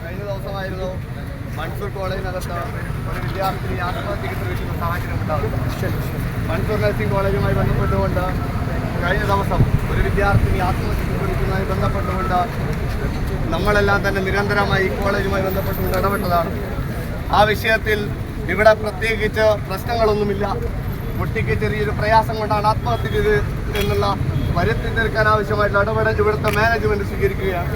കഴിഞ്ഞ ദിവസമായിരുന്നു മൻസൂർ കോളേജിനകത്ത് ഒരു വിദ്യാർത്ഥിനി ആത്മഹത്യക്ക് ശ്രമിക്കുന്ന സാഹചര്യം ഉണ്ടാകുന്നു. മൻസൂർ നഴ്സിംഗ് കോളേജുമായി ബന്ധപ്പെട്ടുകൊണ്ട് കഴിഞ്ഞ ദിവസം ഒരു വിദ്യാർത്ഥിനി ആത്മഹത്യക്ക് ശ്രമിക്കുന്നതുമായി ബന്ധപ്പെട്ടുകൊണ്ട് നമ്മളെല്ലാം തന്നെ നിരന്തരമായി ഈ കോളേജുമായി ബന്ധപ്പെട്ടുകൊണ്ട് ഇടപെട്ടതാണ്. ആ വിഷയത്തിൽ ഇവിടെ പ്രത്യേകിച്ച് പ്രശ്നങ്ങളൊന്നുമില്ല. കുട്ടിക്ക് ചെറിയൊരു പ്രയാസം കൊണ്ടാണ് ആത്മഹത്യ ചെയ്തത് എന്നുള്ള വരുത്തി തീർക്കാൻ ആവശ്യമായിട്ടുള്ള ഇടപെടൽ ഇവിടുത്തെ മാനേജ്മെന്റ് സ്വീകരിക്കുകയാണ്.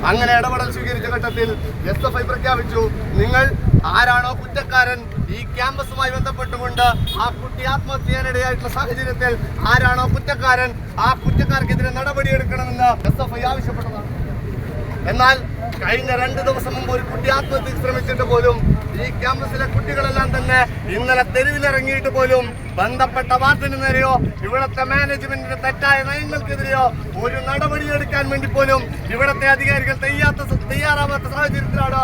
അങ്ങനെ ഇടപെടൽ സ്വീകരിച്ച ഘട്ടത്തിൽ SFI പ്രഖ്യാപിച്ചു, നിങ്ങൾ ആരാണോ കുറ്റക്കാരൻ ഈ ക്യാമ്പസുമായി ബന്ധപ്പെട്ടുകൊണ്ട് ആ കുട്ടി ആത്മഹത്യ ചെയ്യാനിടയായിട്ടുള്ള സാഹചര്യത്തിൽ ആരാണോ കുറ്റക്കാരൻ ആ കുറ്റക്കാർക്കെതിരെ നടപടിയെടുക്കണമെന്ന് SFI ആവശ്യപ്പെട്ടതാണ്. എന്നാൽ കഴിഞ്ഞ 2 ദിവസം മുമ്പ് ഒരു കുട്ടി ആത്മഹത്യക്ക് ശ്രമിച്ചിട്ട് പോലും ഈ ക്യാമ്പസിലെ കുട്ടികളെല്ലാം തന്നെ ഇന്നലെ തെരുവിലിറങ്ങിയിട്ട് പോലും ബന്ധപ്പെട്ട വാർഡിന് നേരെയോ ഇവിടുത്തെ മാനേജ്മെന്റിന്റെ തെറ്റായ നയങ്ങൾക്കെതിരെയോ ഒരു നടപടിയെടുക്കാൻ വേണ്ടി പോലും ഇവിടുത്തെ അധികാരികൾ തയ്യാറാവാത്ത സാഹചര്യത്തിലാണ്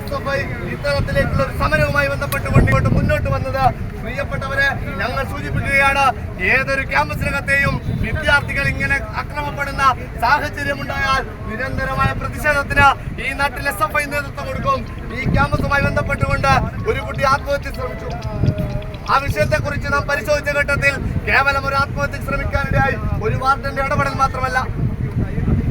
SFI ഇത്തരത്തിലേക്കുള്ള ഒരു സമരവുമായി ബന്ധപ്പെട്ടുകൊണ്ട് മുന്നോട്ട് വന്നത്. പ്രിയപ്പെട്ടവരെ, ഞങ്ങൾ സൂചിപ്പിക്കുകയാണ്, ഏതൊരു ക്യാമ്പസിനകത്തെയും വിദ്യാർത്ഥികൾ ഇങ്ങനെ അക്രമപ്പെടുന്ന സാഹചര്യമുണ്ടായാൽ നിരന്തരമായ പ്രതിഷേധത്തിന് ഈ നാട്ടിൽ SFI നേതൃത്വം കൊടുക്കും. ഈ ക്യാമ്പസുമായി ബന്ധപ്പെട്ടുകൊണ്ട് ഒരു കുട്ടി ആത്മഹത്യ ശ്രമിച്ചു. ആ വിഷയത്തെക്കുറിച്ച് നാം പരിശോധിച്ച ഘട്ടത്തിൽ കേവലം ഒരു ആത്മഹത്യക്ക് ശ്രമിക്കാനിടയായി ഒരു വാർഡന്റെ ഇടപെടൽ മാത്രമല്ല,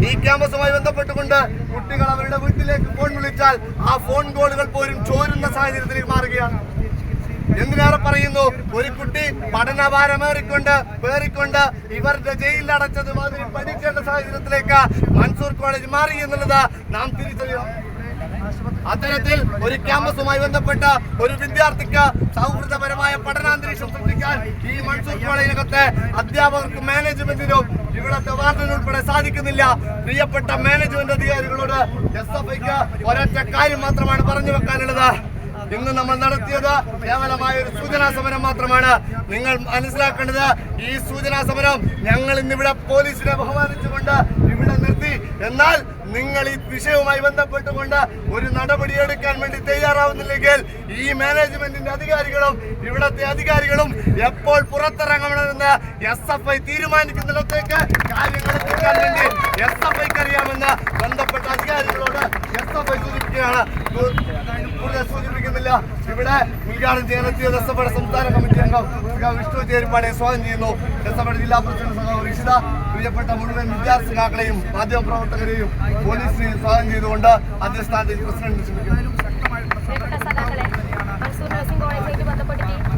ഈ ക്യാമ്പസുമായി ബന്ധപ്പെട്ടുകൊണ്ട് കുട്ടികൾ അവരുടെ വീട്ടിലേക്ക് ഫോൺ വിളിച്ചാൽ ആ ഫോൺ കോളുകൾ പോലും ചോരുന്ന സാഹചര്യത്തിലേക്ക് മാറുകയാണ്. എന്തിനേറെ പറയുന്നു, ഒരു കുട്ടി പേറിക്കൊണ്ട് ഇവരുടെ ജയിലിൽ അടച്ചത് മാതിരി പഠിക്കേണ്ട സാഹചര്യത്തിലേക്ക് മൻസൂർ കോളേജ് മാറി എന്നുള്ളത് നാം തിരിച്ചറിയണം. അത്തരത്തിൽ ഒരു ക്യാമ്പസുമായി ബന്ധപ്പെട്ട ഒരു വിദ്യാർത്ഥിക്ക് സൗഹൃദപരമായ പഠനാന്തരീക്ഷം സൃഷ്ടിക്കാൻ ഈ മൻസൂർ കോളേജിനകത്തെ അധ്യാപകർക്കും മാനേജ്മെന്റിനും ഇവിടുത്തെ വാർഡിനുൾപ്പെടെ സാധിക്കുന്നില്ല. പ്രിയപ്പെട്ട മാനേജ്മെന്റ് അധികാരികളോട് SFIക്ക് ഒരൊറ്റ കാര്യം മാത്രമാണ് പറഞ്ഞു വെക്കാനുള്ളത്. ഇന്ന് നമ്മൾ നടത്തിയത് കേവലമായ ഒരു സൂചനാ സമരം മാത്രമാണ്. നിങ്ങൾ മനസ്സിലാക്കേണ്ടത്, ഈ സൂചനാ സമരം ഞങ്ങൾ ഇന്നിവിടെ പോലീസിനെ ബഹുമാനിച്ചുകൊണ്ട് ഇവിടെ നിർത്തി. എന്നാൽ നിങ്ങൾ ഈ വിഷയവുമായി ബന്ധപ്പെട്ടുകൊണ്ട് ഒരു നടപടി എടുക്കാൻ വേണ്ടി തയ്യാറാവുന്നില്ലെങ്കിൽ ഈ മാനേജ്മെന്റിന്റെ അധികാരികളും ഇവിടത്തെ അധികാരികളും എപ്പോൾ പുറത്തിറങ്ങണമെന്ന് SFI തീരുമാനിക്കുന്നിടത്തേക്ക് കാര്യങ്ങൾ എത്തിക്കാൻ വേണ്ടി SFIക്ക് അറിയാമെന്ന് ബന്ധപ്പെട്ട അധികാരികളോട് SFI സൂചിപ്പിക്കുകയാണ്. കൂടുതൽ സൂചിപ്പിക്കുന്നില്ല. ഇവിടെ ഉദ്ഘാടനം ചെയ്യാനെത്തിയത് SFIയുടെ സംസ്ഥാന കമ്മിറ്റി അംഗം വിഷ്ണു ചേരുമ്പാടെ സ്വാഗതം ചെയ്യുന്നു. SFIയുടെ ജില്ലാ പ്രസിഡന്റ് സഖാവ് ഋഷിത പ്രിയപ്പെട്ട മുഴുവൻ വിദ്യാർത്ഥികളെയും മാധ്യമപ്രവർത്തകരെയും പോലീസിനെയും സ്വാഗതം ചെയ്തുകൊണ്ട് അധ്യക്ഷസ്ഥാനത്ത് പ്രസിഡന്റ്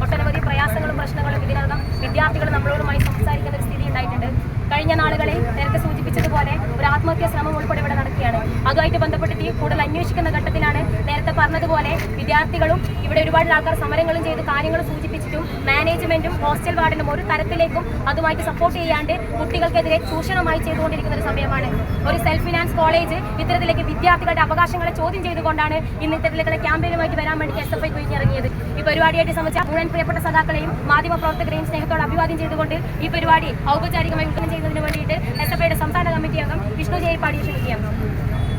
ഒട്ടനവധി പ്രയാസങ്ങളും പ്രശ്നങ്ങളും ഇതിനകം വിദ്യാർത്ഥികൾ നമ്മളോടുമായി സംസാരിക്കുന്ന ഒരു സ്ഥിതി ഉണ്ടായിട്ടുണ്ട്. കഴിഞ്ഞ നാളുകളിൽ നേരത്തെ സൂചിപ്പിച്ചതുപോലെ ഒരു ആത്മഹത്യാ ശ്രമം ഉൾപ്പെടെ ഇവിടെ നടക്കുകയാണ്. അതുമായിട്ട് ബന്ധപ്പെട്ട് കൂടുതൽ അന്വേഷിക്കുന്ന ഘട്ടത്തിലാണ് നേരത്തെ പറഞ്ഞതുപോലെ വിദ്യാർത്ഥികളും ഇവിടെ ഒരുപാട് ആൾക്കാർ സമരങ്ങളും ചെയ്ത് കാര്യങ്ങൾ സൂചിപ്പിച്ചിട്ടും മാനേജ്മെന്റും ഹോസ്റ്റൽ വാർഡനും ഒരു തരത്തിലേക്കും അതുമായിട്ട് സപ്പോർട്ട് ചെയ്യാണ്ട് കുട്ടികൾക്കെതിരെ ചൂഷണമായി ചെയ്തുകൊണ്ടിരിക്കുന്ന ഒരു സമയമാണ്. ഒരു സെൽഫ് ഫിനാൻസ് കോളേജ് ഇത്തരത്തിലേക്ക് വിദ്യാർത്ഥികളുടെ അവകാശങ്ങളെ ചോദ്യം ചെയ്തുകൊണ്ടാണ് ഇന്ന് ഇത്തരത്തിലേക്കുള്ള ക്യാമ്പയിനുമായിട്ട് വരാൻ വേണ്ടി SFI കുഴിഞ്ഞിറങ്ങിയത്. ഈ പരിപാടിയായിട്ട് സംബന്ധിച്ച മുഴുവൻ പ്രിയപ്പെട്ട സഖാക്കളെയും മാധ്യമപ്രവർത്തകരെയും സ്നേഹത്തോട് അഭിവാദ്യം ചെയ്തുകൊണ്ട് ഈ പരിപാടി ഔപചാരികമായി ഉദ്ഘാടനം ചെയ്യുന്നതിന് വേണ്ടിയിട്ട് SFIയുടെ സംസ്ഥാന കമ്മിറ്റി അംഗം വിഷ്ണു ചേരിപ്പാടിയെ ക്ഷണിക്കുകയാണ്.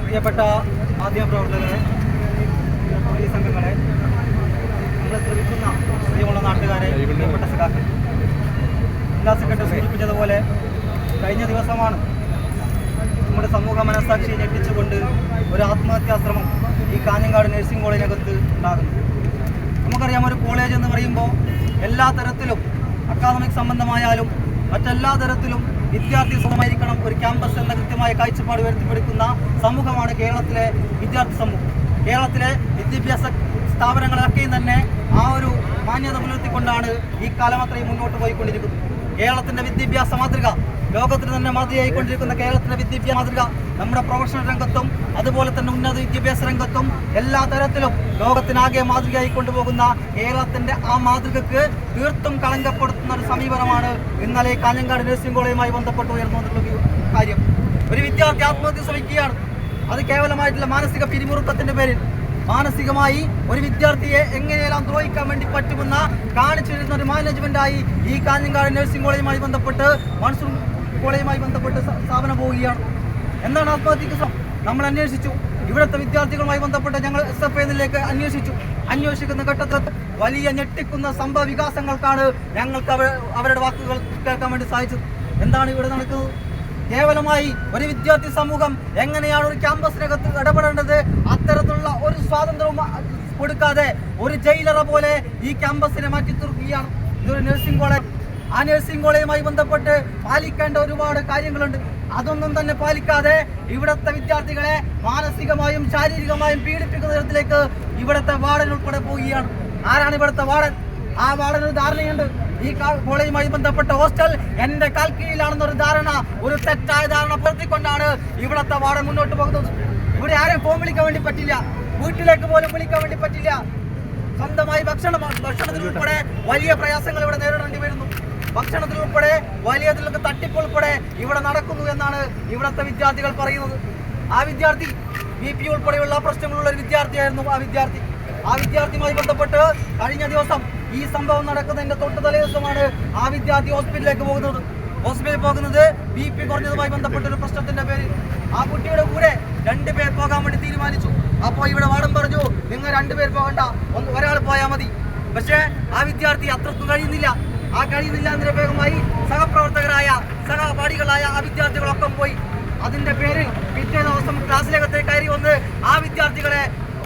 പ്രിയപ്പെട്ട മാധ്യമപ്രവർത്തകരെ, പോലീസ് അംഗങ്ങളെ, നമ്മളെ ശ്രമിക്കുന്ന പ്രിയമുള്ള നാട്ടുകാരെ, പ്രിയപ്പെട്ട സഖാക്കൾ, ജില്ലാ സെക്രട്ടറി സൂചിപ്പിച്ചതുപോലെ കഴിഞ്ഞ ദിവസമാണ് നമ്മുടെ സമൂഹ മനസ്സാക്ഷിയെ ഞെട്ടിച്ചുകൊണ്ട് ഒരു ആത്മഹത്യാശ്രമം ഈ കാഞ്ഞങ്ങാട് നഴ്സിംഗ് കോളേജിനകത്ത് ഉണ്ടാകുന്നത്. നമുക്കറിയാം, ഒരു കോളേജ് എന്ന് പറയുമ്പോൾ എല്ലാ തരത്തിലും അക്കാദമിക് സംബന്ധമായാലും മറ്റെല്ലാ തരത്തിലും വിദ്യാർത്ഥി സുഖമായിരിക്കണം ഒരു ക്യാമ്പസ് എന്ന കൃത്യമായ കാഴ്ചപ്പാട് ഉയർത്തിപ്പിടിക്കുന്ന സമൂഹമാണ് കേരളത്തിലെ വിദ്യാർത്ഥി സമൂഹം. കേരളത്തിലെ വിദ്യാഭ്യാസ സ്ഥാപനങ്ങളൊക്കെയും തന്നെ ആ ഒരു മാന്യത പുലർത്തിക്കൊണ്ടാണ് ഈ കാലം അത്രയും മുന്നോട്ട് പോയിക്കൊണ്ടിരിക്കുന്നത്. കേരളത്തിന്റെ വിദ്യാഭ്യാസ മാതൃക, ലോകത്തിന് തന്നെ മാതൃകയായിക്കൊണ്ടിരിക്കുന്ന കേരളത്തിന്റെ വിദ്യാഭ്യാസ മാതൃക നമ്മുടെ പ്രൊഫഷണൽ രംഗത്തും അതുപോലെ തന്നെ ഉന്നത വിദ്യാഭ്യാസ രംഗത്തും എല്ലാ തരത്തിലും ലോകത്തിനാകെ മാതൃകയായി കൊണ്ടുപോകുന്ന കേരളത്തിന്റെ ആ മാതൃകക്ക് തീർത്തും കളങ്കപ്പെടുത്തുന്ന ഒരു സമീപനമാണ് ഇന്നലെ കാഞ്ഞങ്ങാട് നഴ്സിംഗ് കോളേജുമായി ബന്ധപ്പെട്ട് ഉയർന്നുവന്നിട്ടുള്ള കാര്യം. ഒരു വിദ്യാർത്ഥി ആത്മഹത്യ ശ്രമിക്കുകയാണ്. അത് കേവലമായിട്ടുള്ള മാനസിക പിരിമുറുക്കത്തിന്റെ പേരിൽ മാനസികമായി ഒരു വിദ്യാർത്ഥിയെ എങ്ങനെയെല്ലാം ദ്രോഹിക്കാൻ വേണ്ടി പറ്റുമെന്ന് കാണിച്ചിരുന്ന ഒരു മാനേജ്മെന്റായി ഈ കാഞ്ഞങ്ങാട് നഴ്സിംഗ് കോളേജുമായി ബന്ധപ്പെട്ട് മൺസൂൺ കോളേജുമായി ബന്ധപ്പെട്ട് സ്ഥാപനം പോവുകയാണ്. എന്താണ് ആത്മഹത്യക്ക്? നമ്മൾ അന്വേഷിച്ചു. ഇവിടുത്തെ വിദ്യാർത്ഥികളുമായി ബന്ധപ്പെട്ട് ഞങ്ങൾ SFI അന്വേഷിക്കുന്ന ഘട്ടത്തിൽ വലിയ ഞെട്ടിക്കുന്ന സംഭവ വികാസങ്ങൾക്കാണ് ഞങ്ങൾക്ക് അവരുടെ വാക്കുകൾ കേൾക്കാൻ വേണ്ടി സാധിച്ചത്. എന്താണ് ഇവിടെ നടക്കുന്നത്? കേവലമായി ഒരു വിദ്യാർത്ഥി സമൂഹം എങ്ങനെയാണ് ഒരു ക്യാമ്പസിനകത്ത് ഇടപെടേണ്ടത്, അത്തരത്തിലുള്ള ഒരു സ്വാതന്ത്ര്യവും കൊടുക്കാതെ ഒരു ജയിലറ പോലെ ഈ ക്യാമ്പസിനെ മാറ്റി തീർക്കുകയാണ്. ഇതൊരു നഴ്സിംഗ് കോളേജ്. ആ നഴ്സിംഗ് കോളേജുമായി ബന്ധപ്പെട്ട് പാലിക്കേണ്ട ഒരുപാട് കാര്യങ്ങളുണ്ട്. അതൊന്നും തന്നെ പാലിക്കാതെ ഇവിടുത്തെ വിദ്യാർത്ഥികളെ മാനസികമായും ശാരീരികമായും പീഡിപ്പിക്കുന്ന തരത്തിലേക്ക് ഇവിടുത്തെ വാർഡൻ ഉൾപ്പെടെ പോവുകയാണ്. ആരാണ് ഇവിടുത്തെ വാർഡൻ? ആ വാർഡന് ധാരണയുണ്ട്. ഈ കോളേജുമായി ബന്ധപ്പെട്ട ഹോസ്റ്റൽ എന്റെ കാൽക്കീഴിലാണെന്നൊരു ധാരണ, ഒരു തെറ്റായ ധാരണ പുലർത്തിക്കൊണ്ടാണ് ഇവിടുത്തെ വാർഡൻ മുന്നോട്ട് പോകുന്നത്. ഇവിടെ ആരെയും ഫോൺ വിളിക്കാൻ വേണ്ടി പറ്റില്ല, വീട്ടിലേക്ക് പോലും വിളിക്കാൻ വേണ്ടി പറ്റില്ല. സ്വന്തമായി ഭക്ഷണത്തിലുൾപ്പെടെ വലിയ പ്രയാസങ്ങൾ ഇവിടെ നേരിടേണ്ടി വരുന്നു. ഭക്ഷണത്തിലുൾപ്പെടെ വലിയ തട്ടിപ്പ് ഉൾപ്പെടെ ഇവിടെ നടക്കുന്നു എന്നാണ് ഇവിടുത്തെ വിദ്യാർത്ഥികൾ പറയുന്നത്. ആ വിദ്യാർത്ഥി BP ഉൾപ്പെടെയുള്ള പ്രശ്നങ്ങളുള്ള ഒരു വിദ്യാർത്ഥിയായിരുന്നു. ആ വിദ്യാർത്ഥിയുമായി ബന്ധപ്പെട്ട് കഴിഞ്ഞ ദിവസം ഈ സംഭവം നടക്കുന്നതിന്റെ തൊട്ട് തലേ ദിവസമാണ് ആ വിദ്യാർത്ഥി ഹോസ്പിറ്റലിൽ പോകുന്നത് BP കുറഞ്ഞതുമായി ബന്ധപ്പെട്ട ഒരു പ്രശ്നത്തിന്റെ പേരിൽ. ആ കുട്ടിയുടെ കൂടെ 2 പേർ പോകാൻ വേണ്ടി തീരുമാനിച്ചു. അപ്പോൾ ഇവിടെ വാർഡൻ പറഞ്ഞു, നിങ്ങൾ 2 പേർ പോകണ്ട, ഒരാൾ പോയാൽ മതി. പക്ഷേ ആ വിദ്യാർത്ഥി അത്രക്കും കഴിയുന്നില്ല എന്നതിന്റെ വേഗമായി സഹപാഠികളായ ആ വിദ്യാർത്ഥികളൊക്കെ പോയി. അതിന്റെ പേരിൽ പിറ്റേ ദിവസം ക്ലാസ്സിലേക്ക് കയറി വന്ന് ആ വിദ്യാർത്ഥികളെ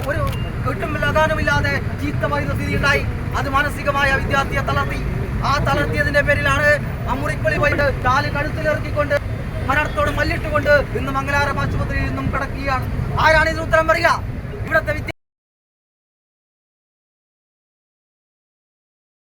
ഒരു ഒട്ടും ലഗാനുമില്ലാതെ ചീത്ത പറയുന്ന സ്ഥിതി ഉണ്ടായി. അത് മാനസികമായ വിദ്യാർത്ഥിയെ തളർത്തിയതിന്റെ പേരിലാണ് അമ്മുറിക്കൊളി പോയിട്ട് കാല് കഴുത്തിലിറക്കിക്കൊണ്ട് മരണത്തോട് മല്ലിട്ടുകൊണ്ട് ഇന്ന് മംഗലാപുരം ആശുപത്രിയിൽ നിന്നും കിടക്കുകയാണ്. ആരാണ് ഇതിന് ഉത്തരം പറയുക? ഇവിടുത്തെ